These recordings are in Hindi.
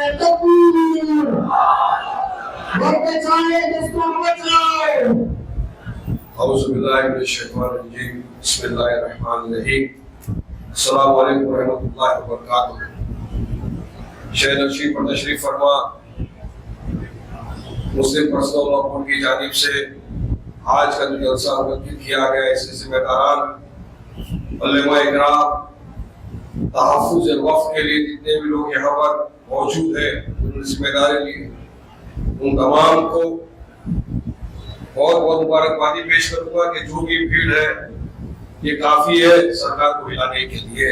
तकबीर, बढ़ते जाए जिसको बचाए। औज़ुबिल्लाहिमिनश्शैतानिर्रजीम, बिस्मिल्लाहिर्रहमानिर्रहीम, अस्सलामु अलैकुम वरहमतुल्लाहि वबरकातुहू। शेर नशीब पर तशरीफ फरमा मुस्लिम पर्सनल लॉ बोर्ड की जानिब से आज का जो जलसा मुनक्किद किया गया, इसके जिम्मेदारान उलमा इकराम, तहफ़्फ़ुज़ वक़्फ़ के लिए जितने भी लोग यहाँ पर मौजूद हैं, उन्होंने जिम्मेदारी ली, उन तमाम को बहुत बहुत मुबारकबादी पेश करूंगा कि जो भी भीड़ है ये काफी है सरकार को हिलाने के लिए।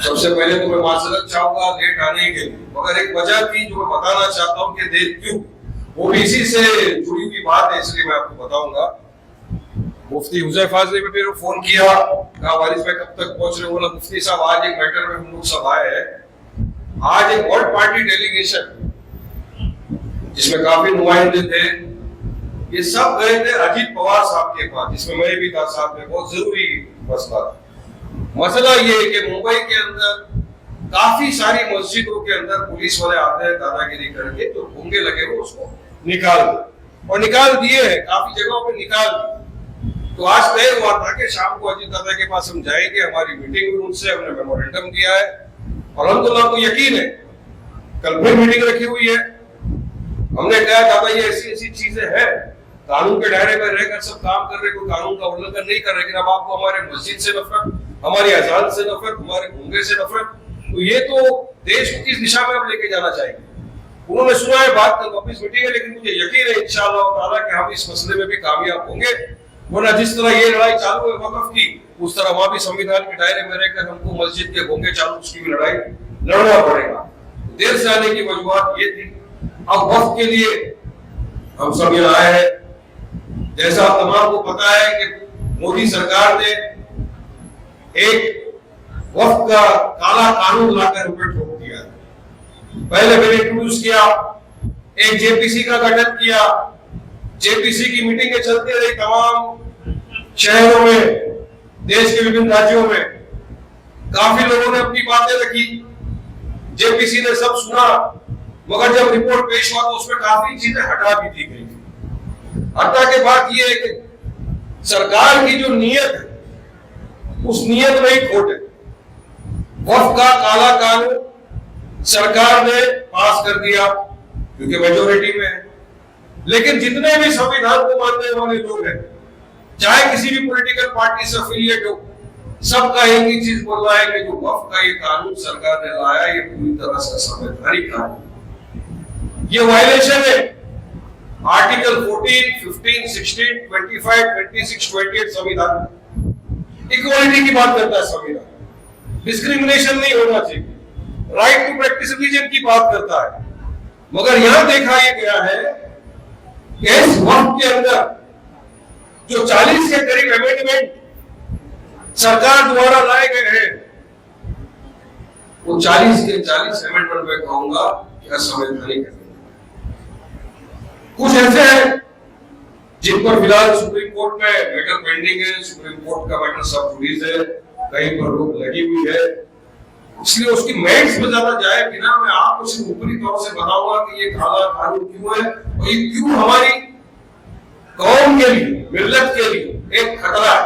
सबसे पहले तो मैं माजरत चाहूंगा लेट आने के लिए, मगर एक वजह थी जो मैं बताना चाहता हूँ कि देर क्यों, वो भी इसी से जुड़ी हुई बात है, इसलिए मैं आपको बताऊंगा। मुफ्ती हुज़ैफा ने भी मेरे को फोन किया, कहा वारिस भाई कब तक पहुंच रहे हो? बोला मुफ्ती साहब आज एक मैटर में हम लोग सब आए हैं। आज एक और पार्टी डेलीगेशन जिसमें काफी नुमाइंदे थे, ये सब गए थे अजीत पवार साहब के पास, जिसमें मैं भी था साहब में। बहुत जरूरी मसला था। मसला ये है कि मुंबई के अंदर काफी सारी मस्जिदों के अंदर पुलिस वाले आते हैं दादागिरी करके, तो भूंगे लगे वो उसको निकाल दो, और निकाल दिए हैं, काफी जगहों पे निकाल दिए। तो आज तय हुआ था कि शाम को अजीत दादा के पास हम जाएंगे, हमारी मीटिंग हुई उनसे, हमने मेमोरेंडम दिया है, और अल्हम्दुलिल्लाह को यकीन है कल फिर मीटिंग रखी हुई है। हमने कहा दादा ये ऐसी ऐसी चीजें हैं, कानून के दायरे में रहकर सब काम कर रहे, कोई कानून का उल्लंघन नहीं कर रहे, लेकिन अब आपको हमारे मस्जिद से नफरत, हमारी अजान से नफरत, हमारे भूंगे से नफरत, तो ये तो देश को किस दिशा में आप लेके जाना चाहेंगे? उन्होंने सुना है बात, कल वापस मीटिंग है, लेकिन मुझे यकीन है इंशाअल्लाह ताला कि हम इस मसले में भी कामयाब होंगे। वरना जिस तरह ये लड़ाई चालू है वक़्फ़ की, उस तरह वहां भी संविधान के दायरे में रहकर हमको मस्जिद के भूंगे चालू उसकी भी लड़ाई लड़ना पड़ेगा। देर से आने की वजूहत ये थी। अब वक़्फ़ के लिए हम सब यहाँ आए हैं। जैसा आप तमाम को पता है कि मोदी सरकार ने एक वक़्फ़ का काला कानून लाकर ऊपर ठोक दिया। पहले मैंने इंट्रोड्यूस किया, एक जेपीसी का गठन किया, जेपीसी की मीटिंगें चलती रही तमाम शहरों में, देश के विभिन्न राज्यों में। काफी लोगों ने अपनी बातें रखी, जेपीसी ने सब सुना, मगर जब रिपोर्ट पेश हुआ तो उसमें काफी चीजें हटा भी दी गई। हटा के बात यह है कि सरकार की जो नीयत है उस नीयत में ही खोट है। वक़्फ़ का काला कानून सरकार ने पास कर दिया क्योंकि मेजोरिटी में है, लेकिन जितने भी संविधान को मानने वाले लोग हैं, चाहे किसी भी पॉलिटिकल पार्टी से एफिलिएट हो, सबका एक ही चीज बोल रहा है कि जो वक़्फ़ का ये कानून सरकार ने लाया ये पूरी तरह से संवैधानिक कानून, ये वायलेशन है आर्टिकल 14, 15, 16, 25, 26, 28 संविधान। इक्वालिटी की बात करता है संविधान, डिस्क्रिमिनेशन नहीं होना चाहिए, राइट टू प्रैक्टिस रिलीजन की बात करता है। मगर यहां देखा यह गया है कि इस वक़्फ़ के अंदर जो 40 के करीब अमेंडमेंट सरकार द्वारा लाए गए हैं, वो 40 के 40 अमेंडमेंट में कहूंगा कि असंवैधानिक है। कुछ ऐसे हैं जिन पर फिलहाल सुप्रीम कोर्ट में मैटर पेंडिंग है, सुप्रीम कोर्ट का मैटर सब जुडिस है, कहीं पर रोक लगी हुई है, इसलिए उसकी मेरिट्स में ज्यादा जाए बिना मैं आपको सिर्फ ऊपरी तौर से बताऊंगा कि ये काला कानून क्यों है और ये क्यों हमारी कौम के लिए, मिल्लत के लिए एक खतरा है।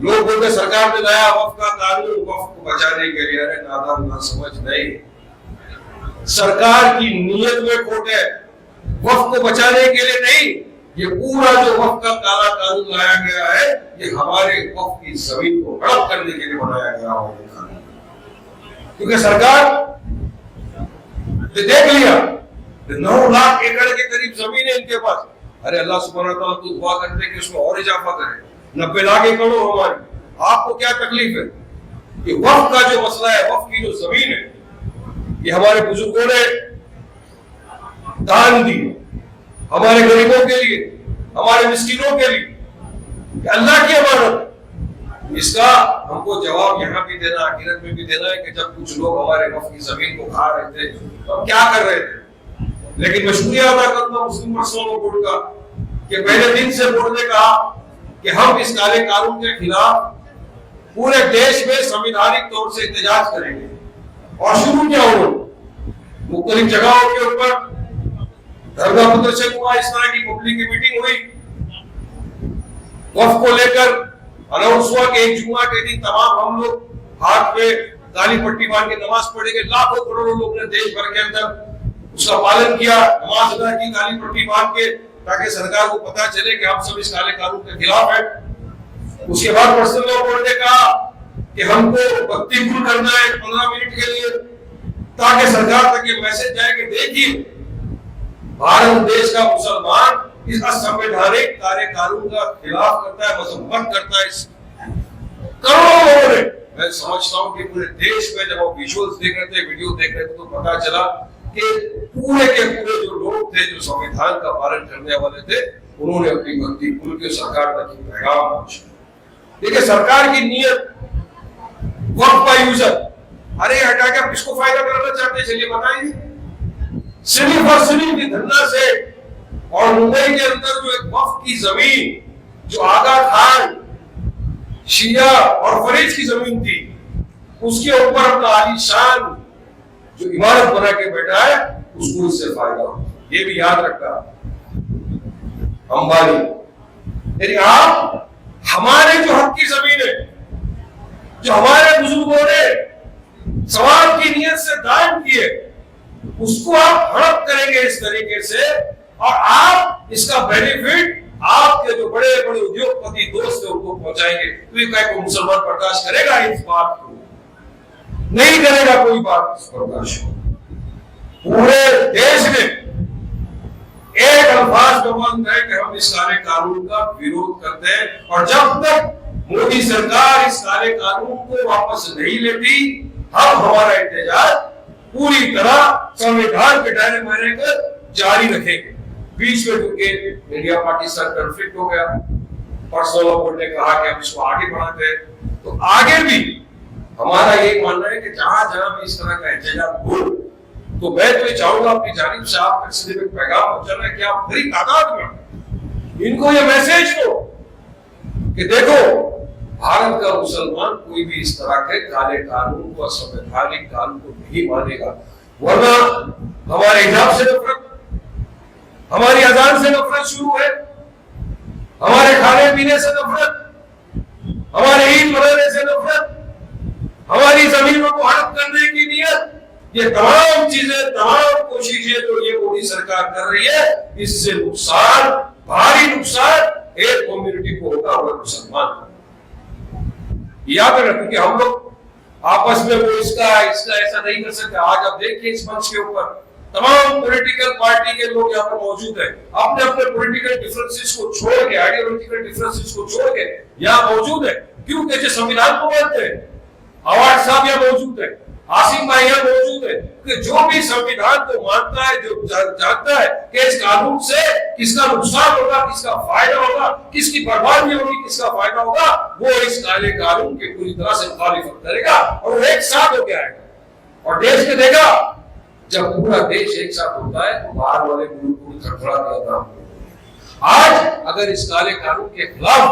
लोग बोलते सरकार ने लाया वक़्फ़ का कानून वक़्फ़ को बचाने के लिए, अरे नादान ना समझ नहीं, सरकार की नीयत में खोट है, वक़्फ़ को बचाने के लिए नहीं। ये पूरा जो वक़्फ़ का काला कानून लाया गया है ये हमारे वक़्फ़ की जमीन को हड़प करने के लिए बनाया गया है, क्योंकि सरकार ने देख लिया 9 लाख एकड़ के करीब जमीन है इनके पास। अरे अल्लाह सुब्हानहू व तआला तो दुआ करते हैं कि उसमें और इजाफा करे, 90 लाख एकड़ हो हमारी, आपको क्या तकलीफ है? कि वक़्फ़ का जो मसला है, वक़्फ़ की जो जमीन है, ये हमारे बुजुर्गों ने दान दी, हमारे गरीबों के लिए, हमारे मिस्किनों के लिए, अल्लाह की अमानत। इसका हमको जवाब यहाँ भी देना, आखिरत में भी देना है कि जब कुछ लोग हमारे वक़्फ़ की जमीन को खा रहे थे तो हम क्या कर रहे थे। लेकिन मैं शुक्रिया अदा करता हूँ मुस्लिम पर्सनल लॉ बोर्ड का कि पहले दिन से बोर्ड ने कहा कि हम इस काले कानून के खिलाफ पूरे देश में संवैधानिक तौर से एहतजाज करेंगे। और शुरू किया उन्होंने, मुख्तलिफ जगहों के ऊपर धरना प्रदर्शन हुआ, इस तरह की पब्लिक की मीटिंग हुई, वक्फ को लेकर अनाउंस हुआ कि 1 जुम्मा के दिन तमाम हम लोग हाथ पे काली पट्टी बांध के नमाज पढ़ेंगे। लाखों करोड़ों लोग ने देश भर के अंदर उसका पालन किया, नमाज अदा की काली पट्टी बांध के, ताकि सरकार को पता चले कि हम सब इस काले कानून के खिलाफ है। उसके बाद पर्सनल लॉ बोर्ड ने कहा कि हमको बत्ती गुल करना है 15 मिनट के लिए, ताकि सरकार तक ये मैसेज जाए कि देखिए भारत देश का मुसलमान इस असंवैधानिक कार्य कानून का खिलाफ करता है, मजम्मत करता है। करोड़ों लोगों ने, मैं समझता हूं कि पूरे देश में जब वो विजुअल्स देख रहे थे, वीडियो देख रहे थे, तो पता चला कि पूरे के पूरे जो लोग थे जो संविधान का पालन करने वाले थे, उन्होंने अपनी बत्ती खुल के सरकार तक पैगाम पहुंचाया। देखिए सरकार की नीयत वक्फ का यूजर, अरे हटा के आप किसको फायदा कराना चाहते हैं, चलिए बताइए। सिर्फ और सिर्फ धरना से, और मुंबई के अंदर जो एक वक्फ की जमीन जो आगा खान, शिया और फरीद की जमीन थी, उसके ऊपर अपना आलीशान जो इमारत बना के बैठा है, उसको इससे फायदा हो। ये भी याद रखना अंबानी, यदि आप हमारे जो हक की जमीन है, जो हमारे बुजुर्गों ने सवाब की नीयत से दान किए, उसको आप हड़प करेंगे इस तरीके से, और आप इसका बेनिफिट आपके जो बड़े बड़े उद्योगपति दोस्त है उनको पहुंचाएंगे, तो ये कोई मुसलमान बर्दाश्त करेगा इस बात को? नहीं करेगा कोई बात बर्दाश्त। पूरे देश में एक अल्फाज बंद है कि हम इस काले कानून का विरोध करते हैं, और जब तक मोदी सरकार इस काले कानून को वापस नहीं लेती, हम हमारा एहतजाज पूरी तरह संविधान के दायरे में रहकर जारी रखेंगे। बीच में क्योंकि इंडिया पाकिस्तान कॉन्फ्लिक्ट हो गया, पर्सनल लॉ बोर्ड ने कहा कि हम इसको आगे बढ़ाते हैं, तो आगे भी हमारा ये मानना है कि जहां जहां भी इस तरह का एहतजाज हो, तो मैं तो चाहूंगा अपनी जानिब से आप तक सीधे पैगाम पहुंचाना है कि आप बड़ी तादाद में इनको ये मैसेज दो कि देखो भारत का मुसलमान कोई भी इस तरह के काले कानून को, संवैधानिक कानून को नहीं मानेगा, वरना हमारे हिजाब से नफरत, हमारी अजान से नफरत शुरू है, हमारे खाने पीने से नफरत, हमारे ईद मनाने से नफरत, हमारी जमीनों को हड़प करने की नियत, ये तमाम चीजें, तमाम कोशिशें जो ये मोदी सरकार कर रही है, इससे नुकसान, भारी नुकसान एक कम्युनिटी को होगा, वो मुसलमान। याद रखें कि हम लोग आपस में वो इसका ऐसा नहीं कर सकते। आज आप देखिए इस मंच के ऊपर तमाम पॉलिटिकल पार्टी के लोग यहाँ पर मौजूद हैं, अपने अपने पॉलिटिकल डिफरेंसेस को छोड़ के, आइडियोलॉजिकल डिफरेंसेस को छोड़ के यहाँ मौजूद है। क्यों? कहते संविधान को मानते हैं। अवार्ड साहब यहाँ मौजूद है, आसिम भाई यहाँ मौजूद है, कि जो भी संविधान को मानता है, जो जानता है कि इस कानून से किसका नुकसान होगा, किसका फायदा होगा, किसकी बर्बादी होगी, किसका फायदा होगा, वो इस काले कानून के पूरी तरह से मुखालिफत करेगा, और वो एक साथ होकर आएगा। और देश ने देखा, जब पूरा देश एक साथ होता है तो बाहर वाले मुल्क थरथरा जाता है। आज अगर इस काले कानून के खिलाफ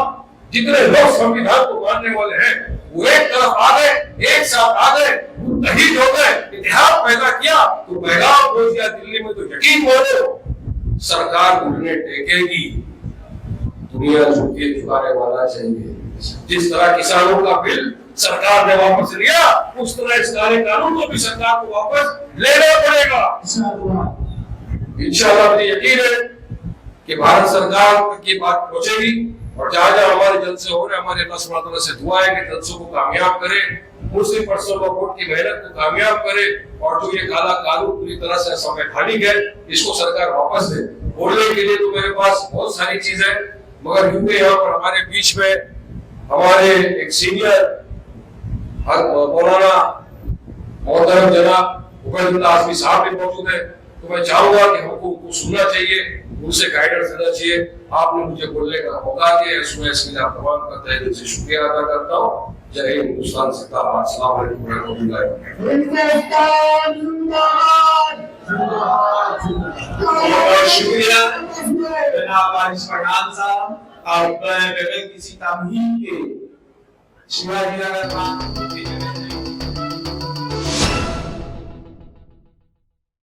जितने लोग संविधान को मानने वाले हैं, वो एक तरफ आ गए, एक साथ आ गए, मुत्तहिद हो गए, इतिहाद पैदा किया, तो पैगाम हो गया दिल्ली में, तो यकीन मानो सरकार घुटने टेकेगी, दुनिया झुके झुकाने वाला चाहिए। जिस तरह किसानों का बिल सरकार ने वापस लिया, उस तरह इस काले कानून को भी सरकार को वापस लेना पड़ेगा। इंशाअल्लाह मुझे यकीन है कि भारत सरकार तक ये बात पहुंचेगी, और जहां जहां हमारे जलसे हो रहे, हमारे अल्लाह सुब्हानहू तआला से दुआ है कि जलसों को कामयाब करे, मुस्लिम पर्सनल लॉ बोर्ड की मेहनत को कामयाब करे, और जो ये काला कानून पूरी तरह से असंवैधानिक है, इसको सरकार वापस दे। बोलने के लिए तो मेरे पास बहुत सारी चीजें, मगर क्योंकि यहाँ पर हमारे बीच में हमारे एक सीनियर मौलाना मोहतरम जनाब उबैदुल्लाह आज़मी साहब भी मौजूद है, तो मैं चाहूंगा कि हमको उनको सुनना चाहिए, उनसे गाइडेंस देना चाहिए। आपने मुझे बोलने का मौका दिया, इसमें इसके लिए आप तमाम का तहे दिल से शुक्रिया अदा करता हूँ। जय हिंद, हिंदुस्तान जिंदाबाद, अस्सलाम वालेकुम रहमतुल्लाहि बहुत शुक्रिया जनाब वारिस पठान साहब। आप बगैर किसी तमहीद के शिवाजी नगर